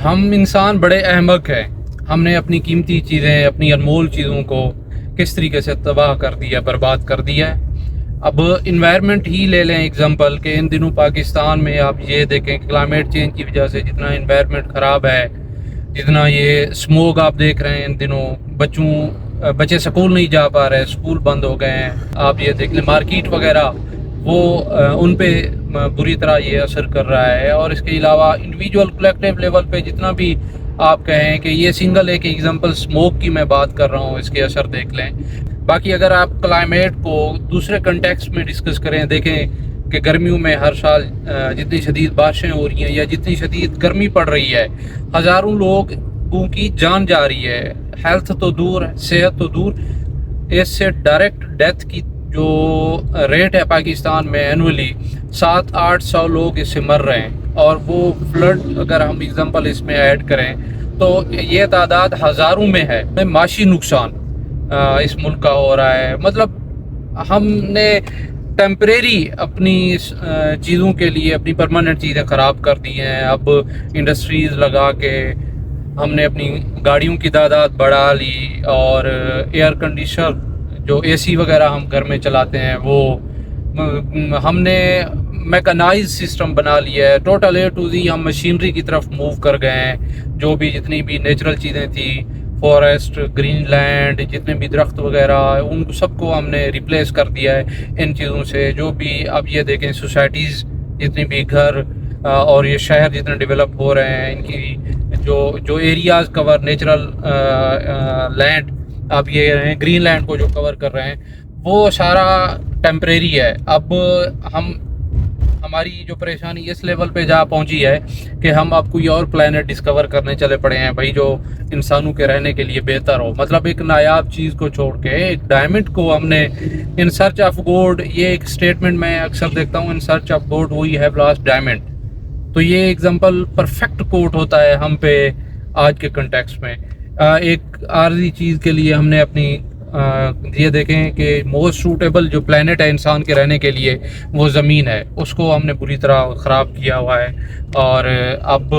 ہم انسان بڑے احمق ہیں. ہم نے اپنی قیمتی چیزیں، اپنی انمول چیزوں کو کس طریقے سے تباہ کر دیا، برباد کر دیا ہے. اب انوائرمنٹ ہی لے لیں ایگزامپل کہ ان دنوں پاکستان میں آپ یہ دیکھیں کہ کلائمیٹ چینج کی وجہ سے جتنا انوائرمنٹ خراب ہے، جتنا یہ اسموگ آپ دیکھ رہے ہیں ان دنوں، بچے سکول نہیں جا پا رہے، سکول بند ہو گئے ہیں. آپ یہ دیکھ لیں مارکیٹ وغیرہ، وہ ان پہ بری طرح یہ اثر کر رہا ہے. اور اس کے علاوہ انڈیویجول کلیکٹیو لیول پہ جتنا بھی آپ کہیں کہ یہ سنگل ایک ایگزامپل اسموک کی میں بات کر رہا ہوں، اس کے اثر دیکھ لیں. باقی اگر آپ کلائمیٹ کو دوسرے کنٹیکسٹ میں ڈسکس کریں، دیکھیں کہ گرمیوں میں ہر سال جتنی شدید بارشیں ہو رہی ہیں یا جتنی شدید گرمی پڑ رہی ہے، ہزاروں لوگوں کی جان جا رہی ہے. ہیلتھ تو دور، صحت تو دور، اس سے ڈائریکٹ ڈیتھ کی جو ریٹ ہے پاکستان میں اینولی 700-800 لوگ اس سے مر رہے ہیں. اور وہ فلڈ اگر ہم ایگزامپل اس میں ایڈ کریں تو یہ تعداد ہزاروں میں ہے. معاشی نقصان اس ملک کا ہو رہا ہے. مطلب ہم نے ٹیمپریری اپنی چیزوں کے لیے اپنی پرماننٹ چیزیں خراب کر دی ہیں. اب انڈسٹریز لگا کے ہم نے اپنی گاڑیوں کی تعداد بڑھا لی، اور ایئر کنڈیشنر جو اے سی وغیرہ ہم گھر میں چلاتے ہیں وہ ہم نے میکنائز سسٹم بنا لیا ہے. ٹوٹل اے ٹو زی ہم مشینری کی طرف موو کر گئے ہیں. جو بھی جتنی بھی نیچرل چیزیں تھیں، فارسٹ، گرین لینڈ، جتنے بھی درخت وغیرہ، ان سب کو ہم نے ریپلیس کر دیا ہے ان چیزوں سے. جو بھی اب یہ دیکھیں سوسائٹیز، جتنی بھی گھر اور یہ شہر جتنے ڈیولپ ہو رہے ہیں، ان کی جو ایریاز کور نیچرل لینڈ آپ یہ رہے ہیں گرین لینڈ کو جو کور کر رہے ہیں، وہ سارا ٹیمپریری ہے. اب ہماری جو پریشانی اس لیول پہ جا پہنچی ہے کہ ہم اب کوئی اور پلانٹ ڈسکور کرنے چلے پڑے ہیں بھائی، جو انسانوں کے رہنے کے لیے بہتر ہو. مطلب ایک نایاب چیز کو چھوڑ کے ایک ڈائمنڈ کو ہم نے ان سرچ آف گولڈ، یہ ایک اسٹیٹمنٹ میں اکثر دیکھتا ہوں، in search of gold we have lost diamond. تو یہ ایگزامپل پرفیکٹ کوٹ ہوتا ہے ہم پہ آج کے کنٹیکسٹ میں. ایک عارضی چیز کے لیے ہم نے اپنی یہ دیکھیں کہ موسٹ سوٹیبل جو پلانٹ ہے انسان کے رہنے کے لیے وہ زمین ہے، اس کو ہم نے بری طرح خراب کیا ہوا ہے. اور اب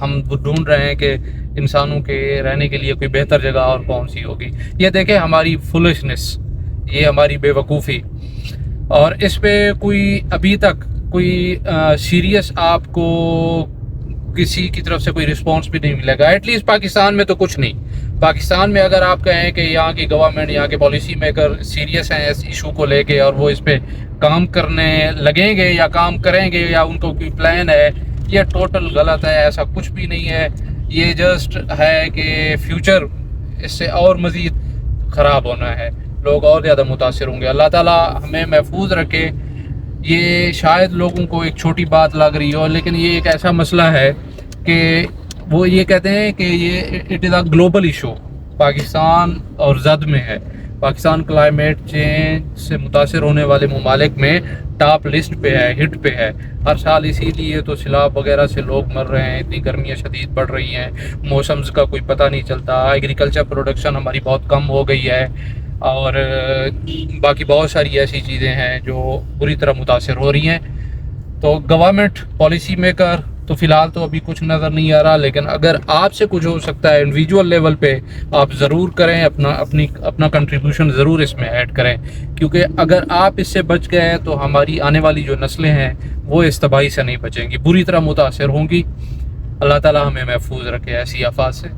ہم ڈھونڈ رہے ہیں کہ انسانوں کے رہنے کے لیے کوئی بہتر جگہ اور کون سی ہوگی. یہ دیکھیں ہماری فولشنس، یہ ہماری بے وقوفی. اور اس پہ کوئی ابھی تک کوئی سیریس آپ کو کسی کی طرف سے کوئی رسپانس بھی نہیں ملے گا. ایٹ لیسٹ پاکستان میں تو کچھ نہیں. پاکستان میں اگر آپ کہیں کہ یہاں کی گورنمنٹ، یہاں کے پالیسی میکر سیریس ہیں اس ایشو کو لے کے اور وہ اس پہ کام کرنے لگیں گے یا کام کریں گے یا ان کو کوئی پلان ہے، یہ ٹوٹل غلط ہے. ایسا کچھ بھی نہیں ہے. یہ جسٹ ہے کہ فیوچر اس سے اور مزید خراب ہونا ہے، لوگ اور زیادہ متاثر ہوں گے. اللہ تعالیٰ ہمیں محفوظ رکھے. یہ شاید لوگوں کو ایک چھوٹی بات لگ رہی ہو، لیکن یہ ایک ایسا مسئلہ ہے کہ وہ یہ کہتے ہیں کہ یہ it is a global issue. Pakistan اور زد میں ہے. پاکستان کلائمیٹ چینج سے متاثر ہونے والے ممالک میں ٹاپ لسٹ پہ ہے، ہٹ پہ ہے. ہر سال اسی لیے تو سیلاب وغیرہ سے لوگ مر رہے ہیں، اتنی گرمیاں شدید بڑھ رہی ہیں، موسمز کا کوئی پتہ نہیں چلتا. ایگریکلچر پروڈکشن ہماری بہت کم ہو گئی ہے، اور باقی بہت ساری ایسی چیزیں ہیں جو بری طرح متاثر ہو رہی ہیں. تو گورنمنٹ پالیسی میکر تو فی الحال تو ابھی کچھ نظر نہیں آ رہا، لیکن اگر آپ سے کچھ ہو سکتا ہے انڈیویجول لیول پہ آپ ضرور کریں. اپنا کنٹریبیوشن ضرور اس میں ایڈ کریں، کیونکہ اگر آپ اس سے بچ گئے تو ہماری آنے والی جو نسلیں ہیں وہ اس تباہی سے نہیں بچیں گی، بری طرح متاثر ہوں گی. اللہ تعالیٰ ہمیں محفوظ رکھے ایسی آفات سے.